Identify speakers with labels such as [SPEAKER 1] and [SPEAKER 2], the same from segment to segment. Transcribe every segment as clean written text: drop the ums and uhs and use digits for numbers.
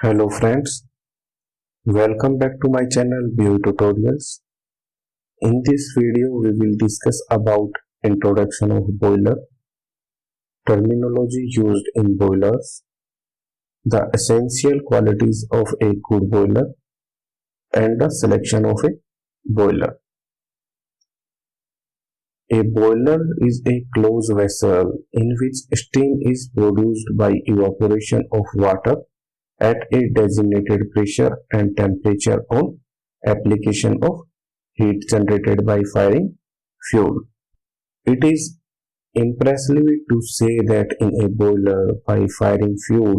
[SPEAKER 1] Hello friends, welcome back to my channel BOE Tutorials. In this video we will discuss about introduction of boiler, terminology used in boilers, the essential qualities of a good boiler and the selection of a boiler. A boiler is a closed vessel in which steam is produced by evaporation of water at a designated pressure and temperature on application of heat generated by firing fuel. It is impressive to say that in a boiler, by firing fuel,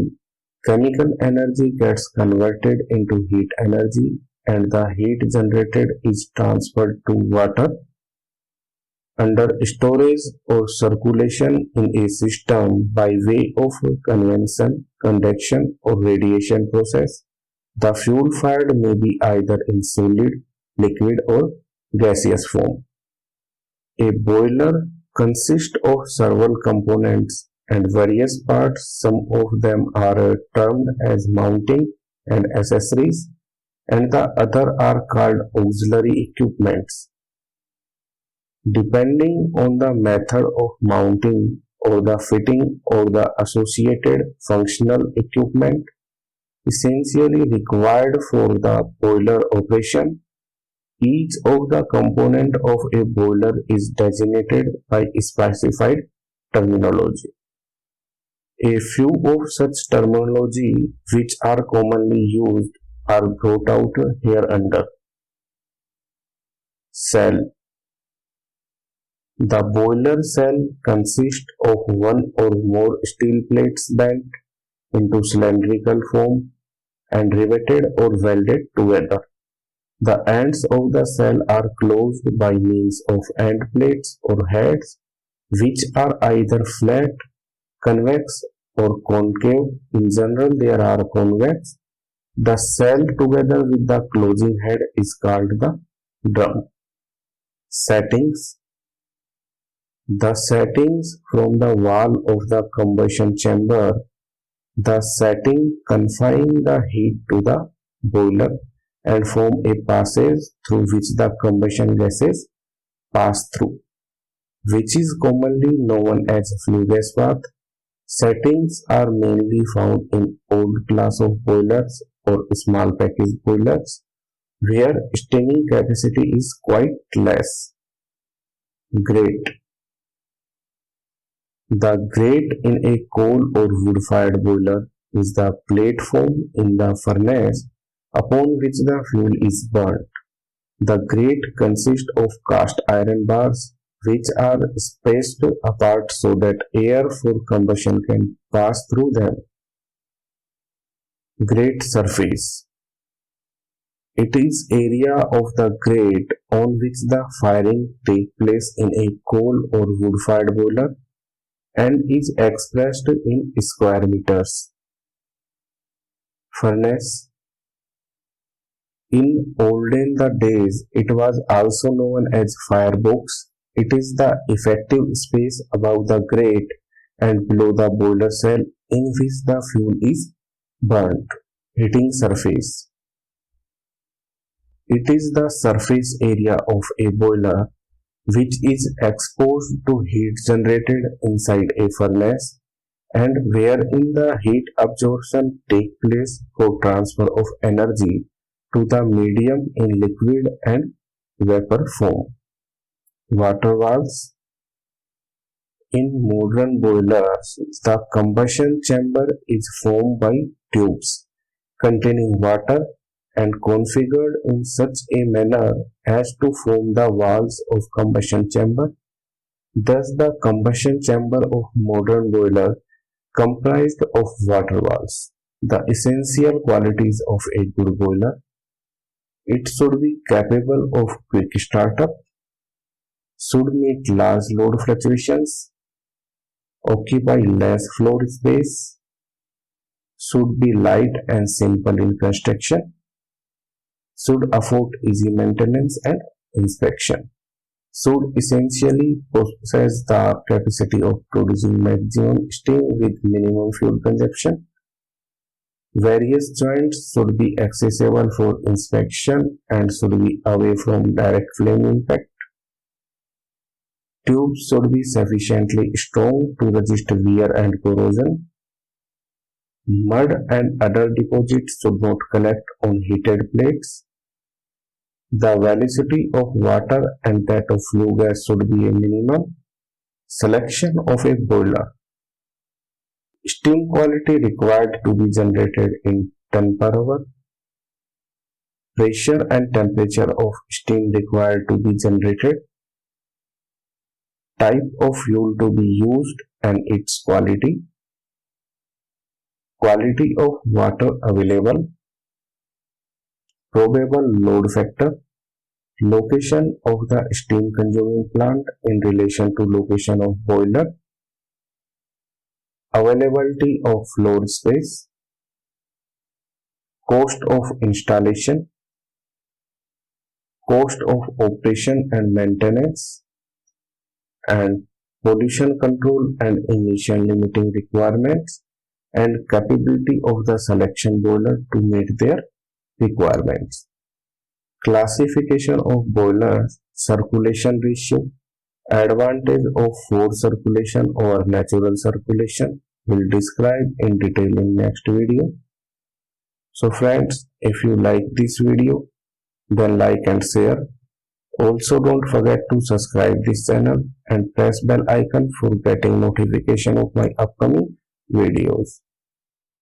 [SPEAKER 1] chemical energy gets converted into heat energy and the heat generated is transferred to water under storage or circulation in a system by way of convection, conduction, or radiation process. The fuel fired may be either in solid, liquid, or gaseous form. A boiler consists of several components and various parts. Some of them are termed as mounting and accessories, and the other are called auxiliary equipments. Depending on the method of mounting or the fitting or the associated functional equipment essentially required for the boiler operation, each of the component of a boiler is designated by specified terminology. A few of such terminology which are commonly used are brought out here under. Cell. The boiler cell consists of one or more steel plates bent into cylindrical form and riveted or welded together. The ends of the cell are closed by means of end plates or heads, which are either flat, convex, or concave. In general, they are convex. The cell together with the closing head is called the drum. Settings. The settings from the wall of the combustion chamber. The setting confine the heat to the boiler and form a passage through which the combustion gases pass through, which is commonly known as flue gas path. Settings are mainly found in old class of boilers or small package boilers where steaming capacity is quite less. Grate. The grate in a coal or wood-fired boiler is the platform in the furnace upon which the fuel is burnt. The grate consists of cast iron bars which are spaced apart so that air for combustion can pass through them. Grate surface. It is area of the grate on which the firing takes place in a coal or wood-fired boiler and is expressed in square meters. Furnace. In olden the days, it was also known as firebox. It is the effective space above the grate and below the boiler cell in which the fuel is burnt. Heating surface. It is the surface area of a boiler which is exposed to heat generated inside a furnace and wherein the heat absorption takes place for transfer of energy to the medium in liquid and vapor form. Water valves. In modern boilers, the combustion chamber is formed by tubes containing water and configured in such a manner as to form the walls of combustion chamber. Thus, the combustion chamber of modern boiler comprised of water valves. The essential qualities of a good boiler: it should be capable of quick startup, should meet large load fluctuations, occupy less floor space, should be light and simple in construction, should afford easy maintenance and inspection, should essentially possess the capacity of producing maximum steam with minimum fuel consumption. Various joints should be accessible for inspection and should be away from direct flame impact. Tubes should be sufficiently strong to resist wear and corrosion. Mud and other deposits should not collect on heated plates. The velocity of water and that of flue gas should be a minimum. Selection of a boiler. Steam quality required to be generated in ton per hour. Pressure and temperature of steam required to be generated. Type of fuel to be used and its quality. Quality of water available. Probable load factor. Location of the steam consuming plant in relation to location of boiler. Availability of floor space. Cost of installation. Cost of operation and maintenance. And pollution control and emission limiting requirements and capability of the selection boiler to meet their requirements. Classification of boilers, circulation ratio, advantage of forced circulation or natural circulation will describe in detail in next video. So friends, if you like this video, then like and share. Also don't forget to subscribe this channel and press bell icon for getting notification of my upcoming videos.